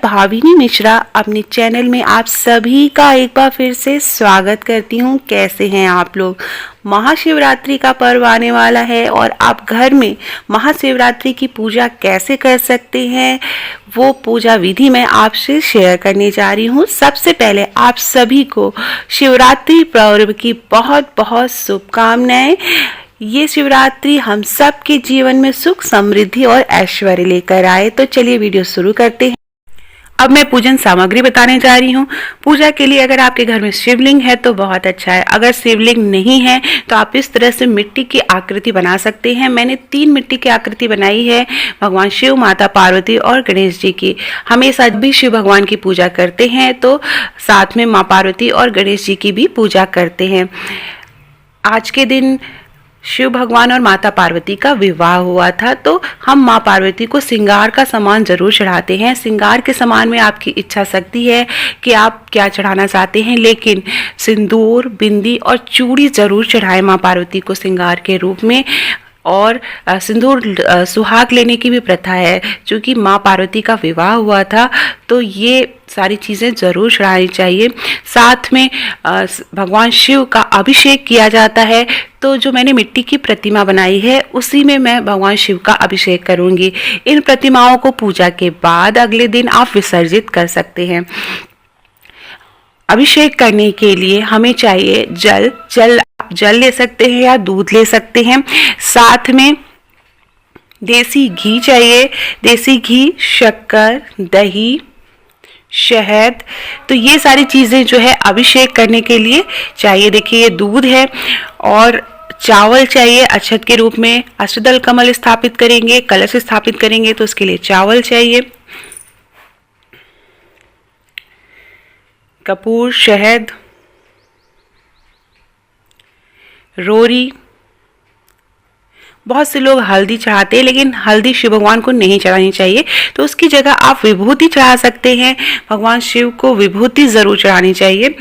भाविनी मिश्रा अपने चैनल में आप सभी का एक बार फिर से स्वागत करती हूँ। कैसे हैं आप लोग? महाशिवरात्रि का पर्व आने वाला है और आप घर में महाशिवरात्रि की पूजा कैसे कर सकते हैं वो पूजा विधि मैं आपसे शेयर करने जा रही हूँ। सबसे पहले आप सभी को शिवरात्रि पर्व की बहुत बहुत शुभकामनाएं। ये शिवरात्रि हम सब के जीवन में सुख समृद्धि और ऐश्वर्य लेकर आए। तो चलिए वीडियो शुरू करते हैं। अब मैं पूजन सामग्री बताने जा रही हूँ। पूजा के लिए अगर आपके घर में शिवलिंग है तो बहुत अच्छा है। अगर शिवलिंग नहीं है तो आप इस तरह से मिट्टी की आकृति बना सकते हैं। मैंने 3 मिट्टी की आकृति बनाई है, भगवान शिव, माता पार्वती और गणेश जी की। हमेशा भी शिव भगवान की पूजा करते हैं तो साथ में माँ पार्वती और गणेश जी की भी पूजा करते हैं। आज के दिन शिव भगवान और माता पार्वती का विवाह हुआ था तो हम माँ पार्वती को श्रृंगार का सामान जरूर चढ़ाते हैं। श्रृंगार के सामान में आपकी इच्छा शक्ति है कि आप क्या चढ़ाना चाहते हैं, लेकिन सिंदूर, बिंदी और चूड़ी जरूर चढ़ाएं माँ पार्वती को श्रृंगार के रूप में। और सिंदूर सुहाग लेने की भी प्रथा है। क्योंकि माँ पार्वती का विवाह हुआ था तो ये सारी चीज़ें ज़रूर चढ़ानी चाहिए। साथ में भगवान शिव का अभिषेक किया जाता है तो जो मैंने मिट्टी की प्रतिमा बनाई है उसी में मैं भगवान शिव का अभिषेक करूँगी। इन प्रतिमाओं को पूजा के बाद अगले दिन आप विसर्जित कर सकते हैं। अभिषेक करने के लिए हमें चाहिए जल ले सकते हैं या दूध ले सकते हैं। साथ में देसी घी चाहिए, देसी घी, शक्कर, दही, शहद। तो ये सारी चीज़ें जो है अभिषेक करने के लिए चाहिए। देखिए ये दूध है और चावल चाहिए अक्षत के रूप में। अष्टदल कमल स्थापित करेंगे, कलश स्थापित करेंगे तो उसके लिए चावल चाहिए, कपूर, शहद, रोरी। बहुत से लोग हल्दी चढ़ाते हैं लेकिन हल्दी शिव भगवान को नहीं चढ़ानी चाहिए, तो उसकी जगह आप विभूति चढ़ा सकते हैं। भगवान शिव को विभूति जरूर चढ़ानी चाहिए।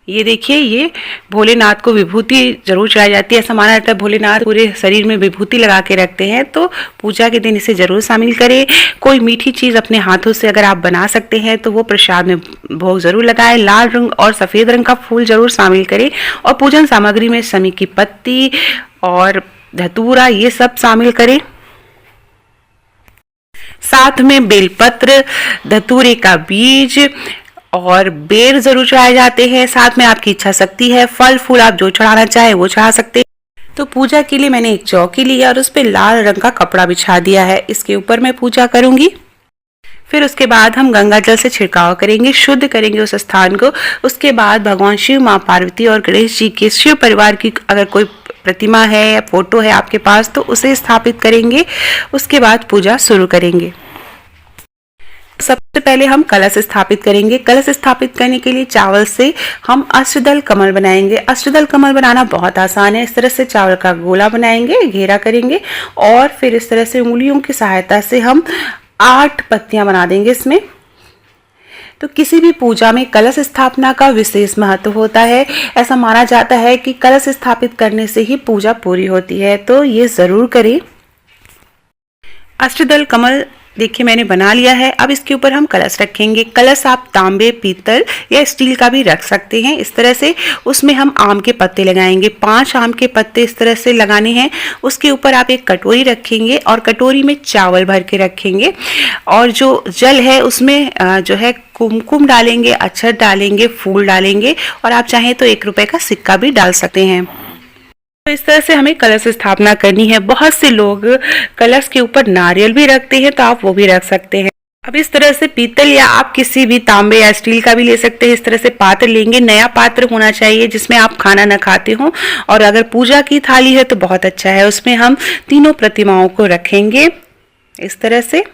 ये देखिए ये भोलेनाथ को विभूति जरूर चढ़ाई जाती है। ऐसा माना जाता है भोलेनाथ पूरे शरीर में विभूति लगा के रखते हैं, तो पूजा के दिन इसे जरूर शामिल करें। कोई मीठी चीज़ अपने हाथों से अगर आप बना सकते हैं तो वो प्रसाद में भोग जरूर लगाएं। लाल रंग और सफ़ेद रंग का फूल जरूर शामिल करें। और पूजन सामग्री में शमी की पत्ती और धतूरा ये सब शामिल करें। साथ में बेलपत्र, धतूरे का बीज और बेर जरूर चढ़ाए जाते हैं। साथ में आपकी इच्छा शक्ति है, फल फूल आप जो चढ़ाना चाहे वो चढ़ा सकते हैं। तो पूजा के लिए मैंने एक चौकी लिया और उस पर लाल रंग का कपड़ा बिछा दिया है। इसके ऊपर मैं पूजा करूंगी। फिर उसके बाद हम गंगा जल से छिड़काव करेंगे, शुद्ध करेंगे उस स्थान को। उसके बाद भगवान शिव, माँ पार्वती और गणेश जी के शिव परिवार की अगर कोई प्रतिमा है या फोटो है आपके पास तो उसे स्थापित करेंगे। उसके बाद पूजा शुरू करेंगे। सबसे पहले हम कलश स्थापित करेंगे। कलश स्थापित करने के लिए चावल से हम अष्टदल कमल बनाएंगे। अष्टदल कमल बनाना बहुत आसान है। इस तरह से चावल का गोला बनाएंगे, घेरा करेंगे और फिर इस तरह से उंगलियों की सहायता से हम 8 पत्तियां बना देंगे इसमें। तो किसी भी पूजा में कलश स्थापना का विशेष महत्व होता है। ऐसा माना जाता है कि कलश स्थापित करने से ही पूजा पूरी होती है, तो ये जरूर करें। अष्टदल कमल देखिए मैंने बना लिया है। अब इसके ऊपर हम कलश रखेंगे। कलश आप तांबे, पीतल या स्टील का भी रख सकते हैं। इस तरह से उसमें हम आम के पत्ते लगाएंगे। 5 आम के पत्ते इस तरह से लगाने हैं। उसके ऊपर आप एक कटोरी रखेंगे और कटोरी में चावल भर के रखेंगे और जो जल है उसमें जो है कुमकुम डालेंगे, अक्षत डालेंगे, फूल डालेंगे और आप चाहें तो 1 रुपए का सिक्का भी डाल सकते हैं। तो इस तरह से हमें कलश स्थापना करनी है। बहुत से लोग कलश के ऊपर नारियल भी रखते हैं तो आप वो भी रख सकते हैं। अब इस तरह से पीतल या आप किसी भी तांबे या स्टील का भी ले सकते हैं। इस तरह से पात्र लेंगे। नया पात्र होना चाहिए जिसमें आप खाना न खाते हो। और अगर पूजा की थाली है तो बहुत अच्छा है। उसमें हम तीनों प्रतिमाओं को रखेंगे इस तरह से।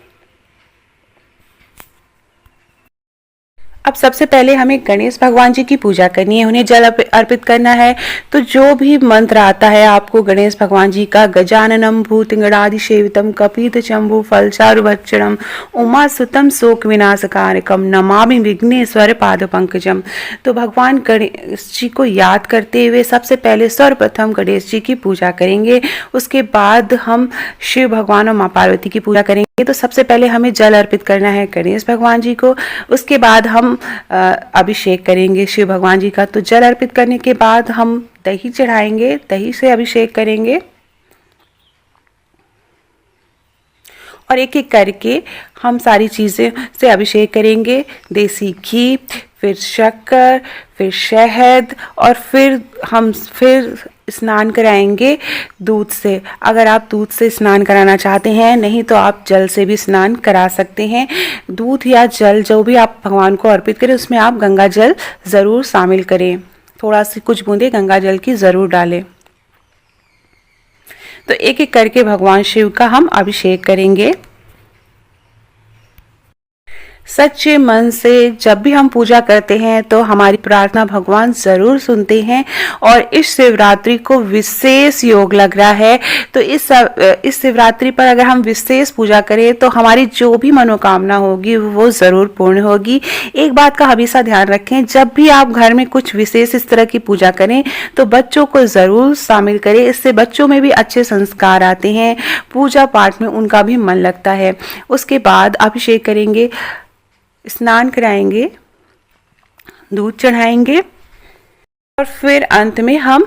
अब सबसे पहले हमें गणेश भगवान जी की पूजा करनी है। उन्हें जल अर्पित करना है। तो जो भी मंत्र आता है आपको गणेश भगवान जी का, गजाननम भूतगणादि सेवितम कपित चंबू फलचारु भक्षणम उमा सुतम शोक विनाशकारकम नमामि विघ्नेश्वर पाद पंकजम। तो भगवान गणेश जी को याद करते हुए सबसे पहले सर्वप्रथम गणेश जी की पूजा करेंगे। उसके बाद हम शिव भगवान और माँ पार्वती की पूजा करेंगे। तो सबसे पहले हमें जल अर्पित करना है गणेश भगवान जी को। उसके बाद हम अभिषेक करेंगे शिव भगवान जी का। तो जल अर्पित करने के बाद हम दही चढ़ाएंगे, दही से अभिषेक करेंगे और एक एक करके हम सारी चीज़ें से अभिषेक करेंगे। देसी घी, फिर शक्कर, फिर शहद और फिर हम स्नान कराएंगे दूध से। अगर आप दूध से स्नान कराना चाहते हैं, नहीं तो आप जल से भी स्नान करा सकते हैं। दूध या जल जो भी आप भगवान को अर्पित करें उसमें आप गंगा जल ज़रूर शामिल करें, थोड़ा सी कुछ बूंदे गंगा जल की ज़रूर डालें। तो एक एक करके भगवान शिव का हम अभिषेक करेंगे। सच्चे मन से जब भी हम पूजा करते हैं तो हमारी प्रार्थना भगवान ज़रूर सुनते हैं। और इस शिवरात्रि को विशेष योग लग रहा है, तो इस शिवरात्रि पर अगर हम विशेष पूजा करें तो हमारी जो भी मनोकामना होगी वो ज़रूर पूर्ण होगी। एक बात का हमेशा ध्यान रखें, जब भी आप घर में कुछ विशेष इस तरह की पूजा करें तो बच्चों को ज़रूर शामिल करें। इससे बच्चों में भी अच्छे संस्कार आते हैं, पूजा पाठ में उनका भी मन लगता है। उसके बाद अभिषेक करेंगे, स्नान कराएंगे, दूध चढ़ाएंगे और फिर अंत में हम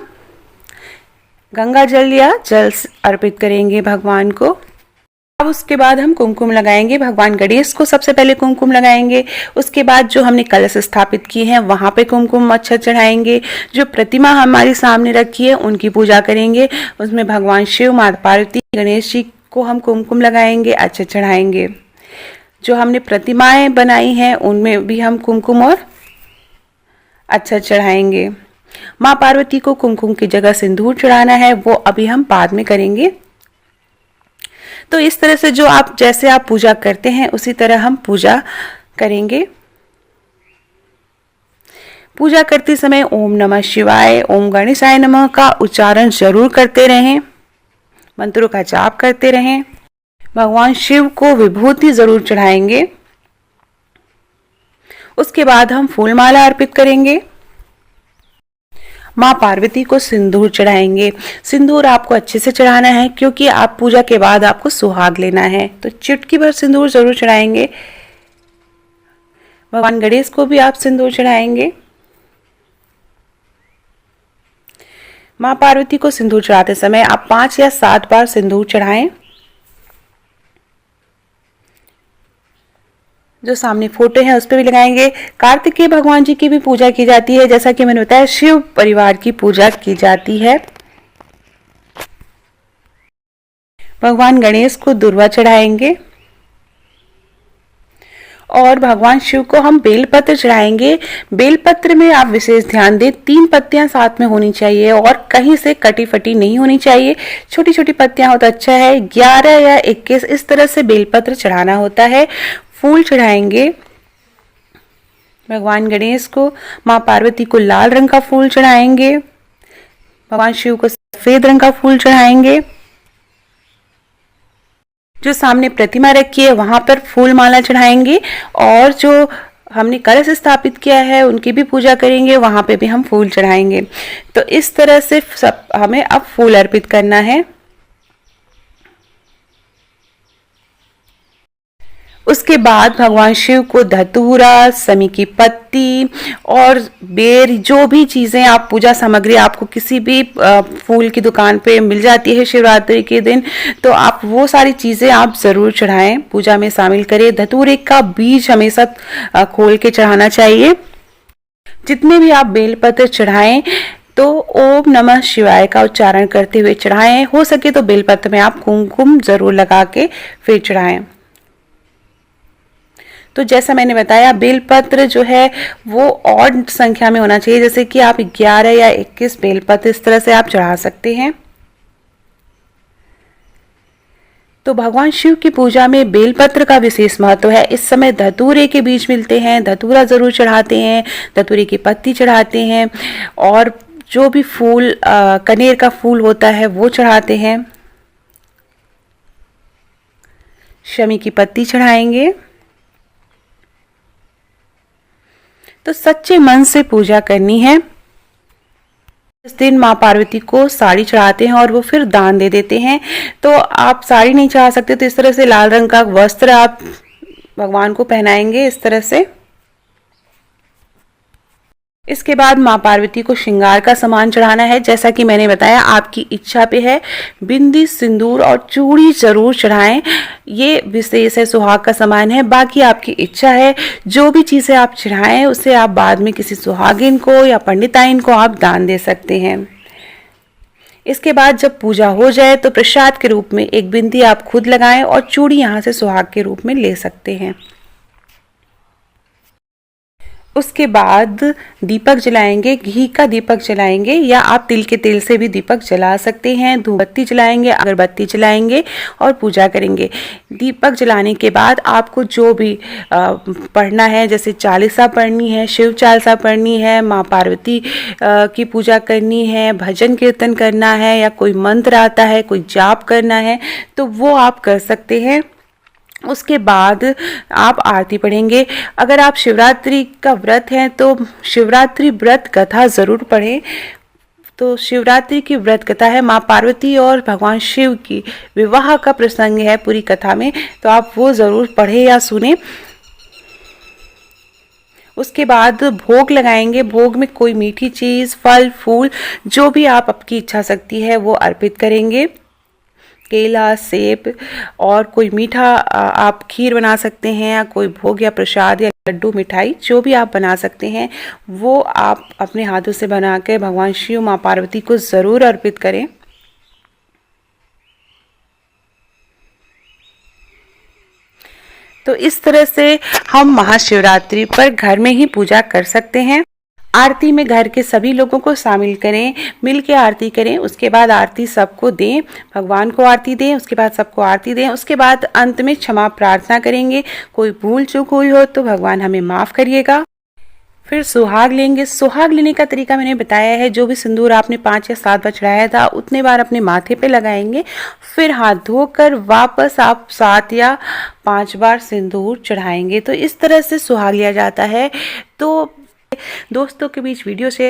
गंगा जल या जल अर्पित करेंगे भगवान को। अब उसके बाद हम कुमकुम लगाएंगे। भगवान गणेश को सबसे पहले कुमकुम लगाएंगे। उसके बाद जो हमने कलश स्थापित किए हैं वहां पे कुमकुम अक्षत चढ़ाएंगे। जो प्रतिमा हमारे सामने रखी है उनकी पूजा करेंगे। उसमें भगवान शिव, माता पार्वती, गणेश जी को हम कुमकुम लगाएंगे, अक्षत चढ़ाएंगे। जो हमने प्रतिमाएं बनाई हैं उनमें भी हम कुमकुम और अक्षत चढ़ाएंगे। माँ पार्वती को कुमकुम की जगह सिंदूर चढ़ाना है, वो अभी हम बाद में करेंगे। तो इस तरह से जैसे आप पूजा करते हैं उसी तरह हम पूजा करेंगे। पूजा करते समय ओम नमः शिवाय, ओम गणेशाय नमः का उच्चारण जरूर करते रहें, मंत्रों का जाप करते रहें। भगवान शिव को विभूति जरूर चढ़ाएंगे। उसके बाद हम फूलमाला अर्पित करेंगे। माँ पार्वती को सिंदूर चढ़ाएंगे। सिंदूर आपको अच्छे से चढ़ाना है क्योंकि आप पूजा के बाद आपको सुहाग लेना है, तो चुटकी भर सिंदूर जरूर चढ़ाएंगे। भगवान गणेश को भी आप सिंदूर चढ़ाएंगे। माँ पार्वती को सिंदूर चढ़ाते समय आप 5 या 7 बार सिंदूर चढ़ाएं। जो सामने फोटो है उस पर भी लगाएंगे। कार्तिकेय भगवान जी की भी पूजा की जाती है, जैसा कि मैंने बताया शिव परिवार की पूजा की जाती है। भगवान गणेश को दुर्वा चढ़ाएंगे और भगवान शिव को हम बेलपत्र चढ़ाएंगे। बेलपत्र में आप विशेष ध्यान दें, 3 पत्तियां साथ में होनी चाहिए और कहीं से कटी फटी नहीं होनी चाहिए। छोटी छोटी पत्तियां हो तो अच्छा है। 11 या 21 इस तरह से बेलपत्र चढ़ाना होता है। फूल चढ़ाएंगे भगवान गणेश को। माँ पार्वती को लाल रंग का फूल चढ़ाएंगे। भगवान शिव को सफेद रंग का फूल चढ़ाएंगे। जो सामने प्रतिमा रखी है वहां पर फूल माला चढ़ाएंगे और जो हमने कलश स्थापित किया है उनकी भी पूजा करेंगे, वहां पे भी हम फूल चढ़ाएंगे। तो इस तरह से सब हमें अब फूल अर्पित करना है। उसके बाद भगवान शिव को धतूरा, समी की पत्ती और बेर, जो भी चीज़ें आप पूजा सामग्री आपको किसी भी फूल की दुकान पे मिल जाती है शिवरात्रि के दिन, तो आप वो सारी चीज़ें आप ज़रूर चढ़ाएं, पूजा में शामिल करें। धतूरे का बीज हमेशा खोल के चढ़ाना चाहिए। जितने भी आप बेलपत्र चढ़ाएं तो ओम नमः शिवाय का उच्चारण करते हुए चढ़ाएं। हो सके तो बेलपत्र में आप कुमकुम जरूर लगा के फिर चढ़ाएं। तो जैसा मैंने बताया बेलपत्र जो है वो ऑड संख्या में होना चाहिए, जैसे कि आप 11 या 21 बेलपत्र इस तरह से आप चढ़ा सकते हैं। तो भगवान शिव की पूजा में बेलपत्र का विशेष महत्व है। इस समय धतूरे के बीज मिलते हैं, धतूरा जरूर चढ़ाते हैं, धतूरे की पत्ती चढ़ाते हैं और जो भी फूल कनेर का फूल होता है वो चढ़ाते हैं। शमी की पत्ती चढ़ाएंगे। तो सच्चे मन से पूजा करनी है। इस दिन माँ पार्वती को साड़ी चढ़ाते हैं और वो फिर दान दे देते हैं। तो आप साड़ी नहीं चढ़ा सकते तो इस तरह से लाल रंग का वस्त्र आप भगवान को पहनाएंगे इस तरह से। इसके बाद माँ पार्वती को श्रृंगार का सामान चढ़ाना है। जैसा कि मैंने बताया आपकी इच्छा पे है। बिंदी, सिंदूर और चूड़ी जरूर चढ़ाएं। ये विशेष है, सुहाग का सामान है। बाकी आपकी इच्छा है, जो भी चीज़ें आप चढ़ाएं उसे आप बाद में किसी सुहागिन को या पंडिताइन को आप दान दे सकते हैं। इसके बाद जब पूजा हो जाए तो प्रसाद के रूप में एक बिंदी आप खुद लगाएं और चूड़ी यहाँ से सुहाग के रूप में ले सकते हैं। उसके बाद दीपक जलाएंगे, घी का दीपक जलाएंगे या आप तिल के तेल से भी दीपक जला सकते हैं। धूपबत्ती जलाएंगे, अगरबत्ती जलाएंगे और पूजा करेंगे। दीपक जलाने के बाद आपको जो भी पढ़ना है, जैसे चालीसा पढ़नी है, शिव चालीसा पढ़नी है, माँ पार्वती की पूजा करनी है, भजन कीर्तन करना है या कोई मंत्र आता है, कोई जाप करना है तो वो आप कर सकते हैं। उसके बाद आप आरती पढ़ेंगे। अगर आप शिवरात्रि का व्रत हैं तो शिवरात्रि व्रत कथा ज़रूर पढ़ें। तो शिवरात्रि की व्रत कथा है, माँ पार्वती और भगवान शिव की विवाह का प्रसंग है पूरी कथा में, तो आप वो ज़रूर पढ़ें या सुने। उसके बाद भोग लगाएंगे। भोग में कोई मीठी चीज़, फल फूल जो भी आप आपकी इच्छा शक्ति है वो अर्पित करेंगे। केला, सेब और कोई मीठा आप खीर बना सकते हैं या कोई भोग या प्रसाद या लड्डू, मिठाई जो भी आप बना सकते हैं वो आप अपने हाथों से बना के भगवान शिव, माँ पार्वती को ज़रूर अर्पित करें। तो इस तरह से हम महाशिवरात्रि पर घर में ही पूजा कर सकते हैं। आरती में घर के सभी लोगों को शामिल करें, मिल के आरती करें। उसके बाद आरती सबको दें, भगवान को आरती दें, उसके बाद सबको आरती दें। उसके बाद अंत में क्षमा प्रार्थना करेंगे। कोई भूल चूक हुई हो तो भगवान हमें माफ़ करिएगा। फिर सुहाग लेंगे। सुहाग लेने का तरीका मैंने बताया है। जो भी सिंदूर आपने 5 या 7 बार चढ़ाया था उतने बार अपने माथे पे लगाएंगे। फिर हाथ धोकर वापस आप 7 या 5 बार सिंदूर चढ़ाएंगे। तो इस तरह से सुहाग लिया जाता है। तो दोस्तों के बीच वीडियो शेयर